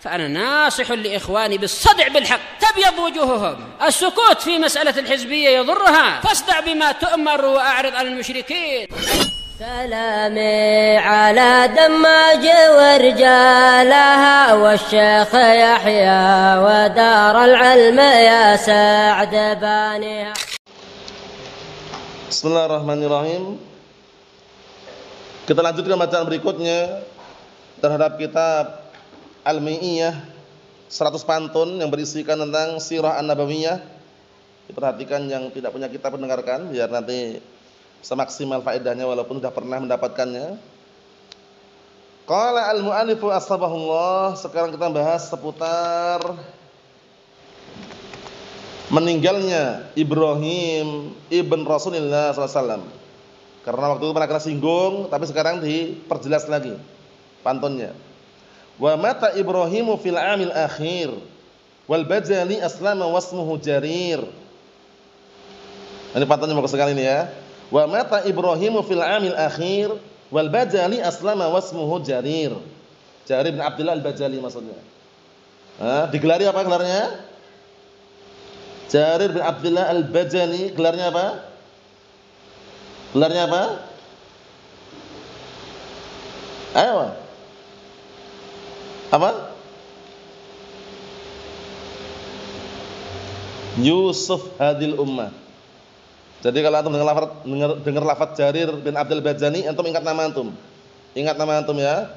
فأنا ناصح لإخواني بالصدع بالحق تبيض وجوههم. السكوت في مسألة الحزبية يضرها، فاصدع بما تؤمر وأعرض عن المشركين. سلامي على دماج ورجالها والشيخ يحيى ودار العلم يا سعد بانيها. Bismillahirrahmanirrahim. Kita lanjutkan bacaan berikutnya terhadap kitab Al-Mi'iyah 100 pantun yang berisikan tentang sirah an-nabawiyah. Diperhatikan yang tidak punya kitab mendengarkan biar nanti bisa maksimal faedahnya walaupun sudah pernah mendapatkannya. Qala al-mu'allifu asbahullah. Sekarang kita bahas seputar meninggalnya Ibrahim ibn Rasulullah SAW. Karena waktu itu pernah kena singgung, tapi sekarang diperjelas lagi pantunnya. Wa mata Ibrahimu fil amil akhir wal bajali aslama wasmuhu Jarir. Ini pantunnya bagus sekali ini ya. Wa mata Ibrahimu fil amil akhir wal bajali aslama wasmuhu Jarir. Jarir bin Abdullah al-Bajali maksudnya. Digelari apa gelarnya? Jarir bin Abdullah al-Bajali, gelarnya apa? Gelarnya apa? Ayo. Apa? Yusuf hadil ummah. Jadi kalau antum dengar lafaz Jarir bin Abdul Bajali, antum ingat nama antum. Ingat nama antum ya.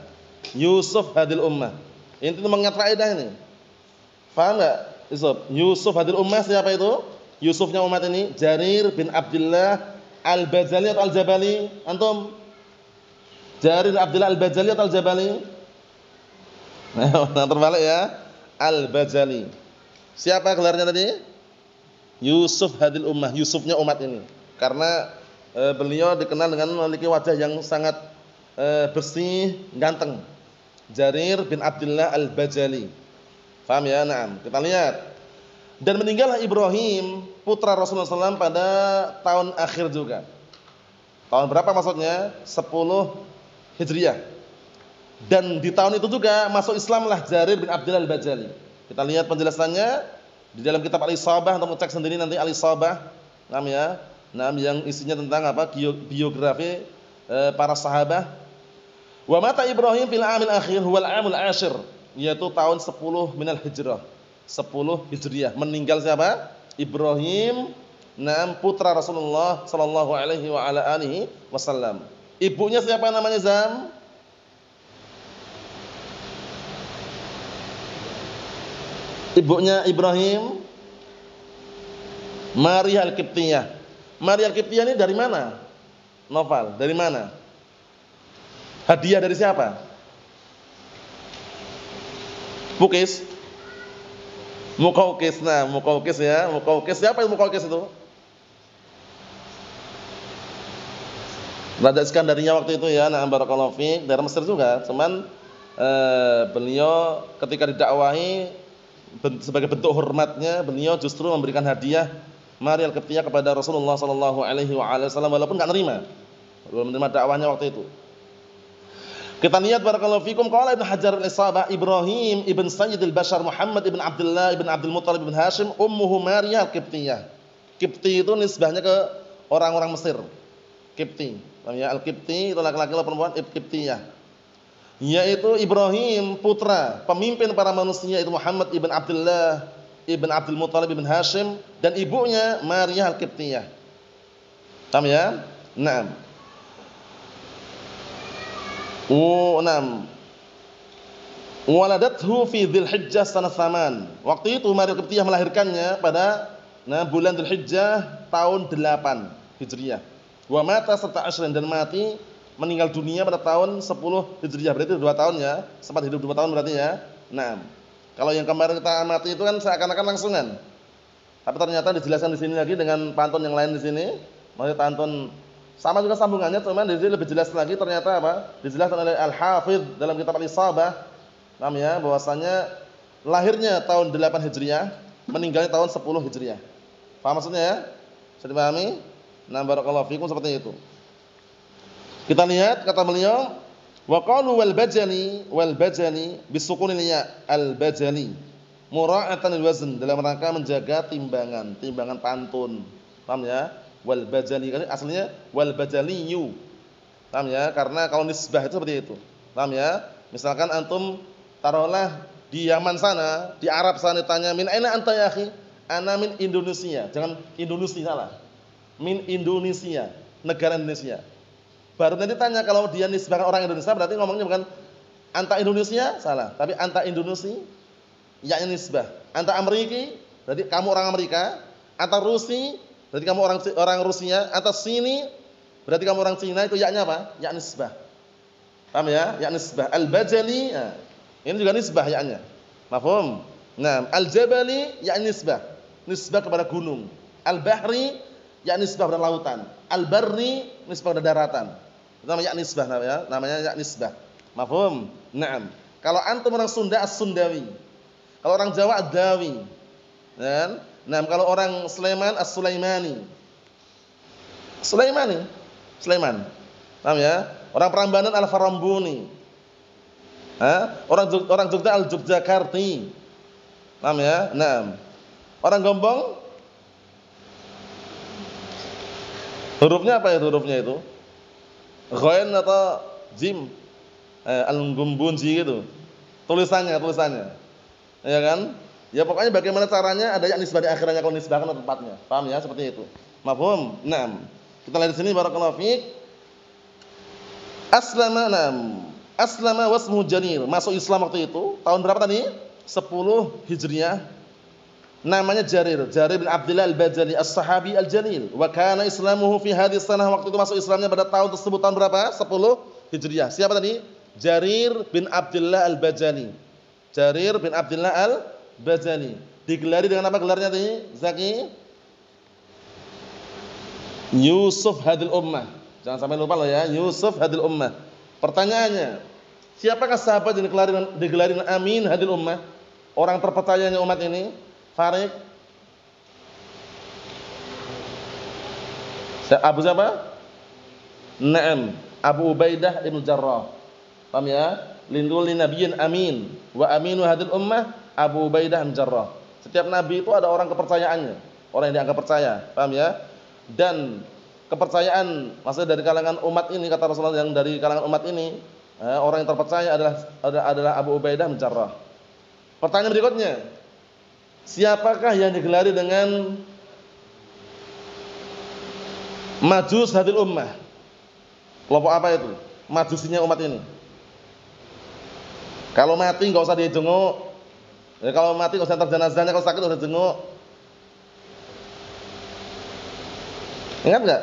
Yusuf hadil ummah. Ini tuh mengingat faedah ini. Paham enggak? Yusuf hadil ummah siapa itu? Yusufnya umat ini Jarir bin Abdullah al-Bajali atau al-Jabali? Antum? Jarir bin Abdullah al-Bajali atau al-Jabali? Nah, terbalik ya. Al-Bajali. Siapa gelarnya tadi? Yusuf hadil ummah, Yusufnya umat ini. Karena beliau dikenal dengan memiliki wajah yang sangat bersih, ganteng. Jarir bin Abdullah al-Bajali. Paham ya? Naam. Kita lihat. Dan meninggallah Ibrahim putra Rasulullah SAW pada tahun akhir juga. Tahun berapa maksudnya? 10 Hijriah. Dan di tahun itu juga masuk Islamlah Jarir bin Abdullah al-Bajali. Kita lihat penjelasannya di dalam kitab Al-Isabah, atau cek sendiri nanti Al-Isabah. Naam ya. Naam, yang isinya tentang apa? Biografi para sahabat. Wa mata Ibrahim fil amil akhir huwal amul ashir, yaitu tahun 10 minal hijrah, 10 hijriah. Meninggal siapa? Ibrahim, naam, putra Rasulullah sallallahu alaihi wa ala alihi wasallam. Ibunya siapa namanya, Zam? Ibunya Ibrahim Maria Al-Qibtiyah. Maria Al-Qibtiyah ini dari mana? Novel, dari mana? Hadiah dari siapa? Mukis, Mukaukis. Nah, Mukaukis ya, Mukaukis. Siapa yang Mukaukis itu? Raja Iskandariya waktu itu ya. Nah, barakallahu fiik, dari Mesir juga. Cuman beliau ketika didakwahi sebagai bentuk hormatnya, beliau justru memberikan hadiah Maria Al-Qibtiyah kepada Rasulullah sallallahu alaihi wasallam walaupun enggak nerima. Belum menerima dakwahnya waktu itu. Kita lihat barakallahu fikum, qala Ibnu Hajar al-Isabah, Ibrahim ibn Sayyidil Bashar Muhammad ibn Abdullah ibn Abdul Muttalib ibn Hashim, ummuhu Maria al-Qibtiyah. Qibti itu nisbahnya ke orang-orang Mesir. Qibti. Namanya al-Qibti itu laki-laki atau perempuan, Qibtiyah. Yaitu Ibrahim putra pemimpin para manusia itu Muhammad ibn Abdullah ibn Abdul Muttalib ibn Hashim, dan ibunya Maria al-Qibtiyah. Paham ya? Naam. Naam. Waladathu fi Dzulhijjah sanah 8. Waktu itu Maria Al-Qibtiyah melahirkannya pada bulan Dzulhijjah tahun 8 Hijriah. Wa mata 11 dan mati meninggal dunia pada tahun 10 Hijriah. Berarti 2 tahun ya. Sempat hidup 2 tahun berarti ya. Naam. Kalau yang kemarin kita amati itu kan seakan-akan langsungan. Tapi ternyata dijelaskan di sini lagi dengan pantun yang lain di sini. Maksudnya pantun sama juga sambungannya, cuman di sini lebih jelas lagi. Ternyata apa? Dijelaskan oleh Al-Hafidz dalam kitab Al-Isabah, namanya bahwasanya lahirnya tahun 8 Hijriah, meninggalnya tahun 10 Hijriah. Paham maksudnya ya? Bisa dipahami? Nah, barakallahu fikum, seperti itu. Kita lihat kata beliau, Wa qalu wal bajani bisukunil ya, al-bajali. Mura'atan al-wazn, dalam rangka menjaga timbangan pantun. Paham ya? Wal bajali kan aslinya wal bajaliyu. Paham ya? Karena kalau nisbah itu seperti itu. Paham ya? Misalkan antum taruhlah di Yaman sana, di Arab sana ditanya min aina anta ya akhi? Ana min Indonesia. Jangan Indonesia salah. Min Indonesia, negara Indonesia. Baru nanti tanya kalau dia nisbahkan orang Indonesia berarti ngomongnya bukan anta Indonesia, salah. Tapi anta Indonesia, yaknya nisbah. Anta Amerika, berarti kamu orang Amerika. Anta Rusi, berarti kamu orang Rusia. Anta Sini, berarti kamu orang Cina. Itu yaknya apa? Ya nisbah. Paham ya? Ya nisbah. Al-Bajali, nah, ini juga nisbah yaknya. Mafhum? Nah, Al-Jabali ya nisbah. Nisbah kepada gunung. Al-Bahri ya nisbah pada lautan. Al-Barri nisbah pada daratan. Itu namanya ya nisbah namanya ya nisbah. Mafhum? Naam. Kalau antum orang Sunda As-Sundawi. Kalau orang Jawa Ad-Dawi. Dan nah, kalau orang Sleman As-Sulaimani. Sulaiman. Paham ya? Orang Prambanan Al-Farambuni. Orang Jogja Al-Jogjakarti. Paham ya? Naam. Orang Gombong hurufnya apa itu hurufnya itu? Ghain atau jim? Al-Gumbunji gitu. Tulisannya. Ya kan? Ya pokoknya bagaimana caranya ada ya nisbah di akhirnya kalau nisbahkan tempatnya. Paham ya? Seperti itu. Mafhum? Naam. Kita lihat di sini barakallahu fiik. Aslama wasmuhu Jarir. Masuk Islam waktu itu tahun berapa tadi? 10 Hijriah. Namanya Jarir bin Abdullah Al-Bajali As-Sahabi Al-Jalil. Wa kana islamuhu fi hadhihi sanah, waktu itu masuk Islamnya pada tahun tersebut tahun berapa? 10 Hijriah. Siapa tadi? Jarir bin Abdullah Al-Bajali. Jarir bin Abdullah Al-Bajali. Digelari dengan apa gelarnya tadi? Zaki? Yusuf Hadil Ummah. Jangan sampai lupa loh ya, Yusuf Hadil Ummah. Pertanyaannya, siapakah sahabat yang digelari dengan Amin Hadil Ummah? Orang terpercayanya umat ini? Farid? Abu siapa? Naam, Abu Ubaidah Ibn Jarrah. Paham ya? Lindul nabiyyin amin wa aminu hadil ummah Abu Ubaidah Ibn Jarrah. Setiap nabi itu ada orang kepercayaannya, orang yang dianggap percaya. Paham ya? Dan kepercayaan maksudnya dari kalangan umat ini, kata Rasulullah, yang dari kalangan umat ini orang yang terpercaya adalah Abu Ubaidah Ibn Jarrah. Pertanyaan berikutnya, siapakah yang digelari dengan Majus Hadil Ummah? Kelompok apa itu? Majusinya umat ini. Kalau mati enggak usah dijenguk. Ya, kalau mati enggak usah antar jenazahnya, kalau sakit usah jenguk. Ingat enggak?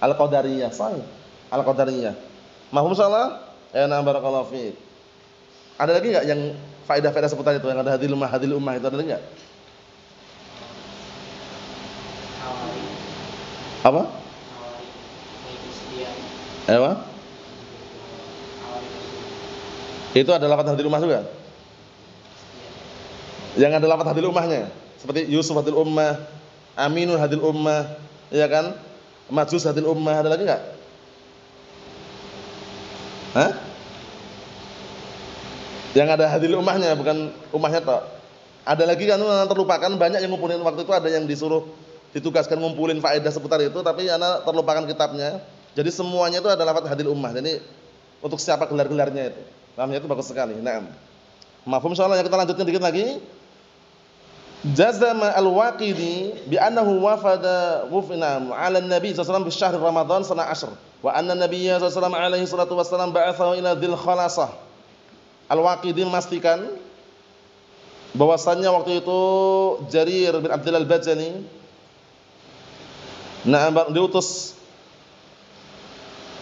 Al-Qadariyah, sahih. Al-Qadariyah. Mahfum insyaallah? Na barakallahu fiik. Ada lagi enggak yang faedah-faedah seputar itu yang ada Hadil Ummah itu ada lagi enggak? Apa? Apa? Itu ada lafaz Hadil Ummah juga? Yang ada lafaz Hadil Ummahnya, seperti Yusuf Hadil Ummah, Aminul Hadil Ummah, ya kan? Majus Hadil Ummah, ada lagi enggak? Hah? Yang ada Hadil Ummahnya, bukan ummahnya toh. Ada lagi kan yang terlupakan, banyak yang ngumpulin waktu itu, ada yang disuruh ditugaskan ngumpulin faedah seputar itu, tapi ana terlupakan kitabnya. Jadi semuanya itu ada lafaz Hadil Ummah. Jadi untuk siapa gelar-gelarnya itu. Namanya itu bagus sekali. Naam. Mafhum insyaallah, ya kita lanjutkan dikit lagi. Jazama Al-Waqidi bi annahu wafada wufnam 'ala an-nabi sallallahu alaihi wasallam fi syahr Ramadan sana 10 wa anna nabiyya sallallahu alaihi wasallam alaihi salatu wasallam ba'athahu ila Dzil Khalasah. Al-Waqidi memastikan bahwasannya waktu itu Jarir bin Abdullah Al-Bajali diutus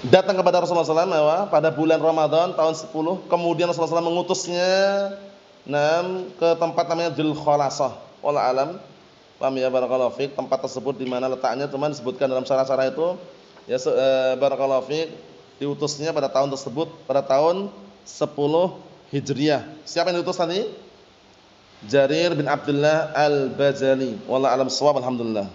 datang kepada Rasulullah SAW pada bulan Ramadan tahun 10. Kemudian Rasulullah SAW mengutusnya ke tempat namanya Dzil Khalasah. Wallahu alam. Paham ya, barakallahu fiik. Tempat tersebut di mana letaknya cuma disebutkan dalam syarah-syarah itu. Ya barakallahu fiik, diutusnya pada tahun tersebut pada tahun 10 Hijriah. Siapa yang diutus tadi? Jarir bin Abdullah Al-Bajali. Wallahu alam shawab, alhamdulillah.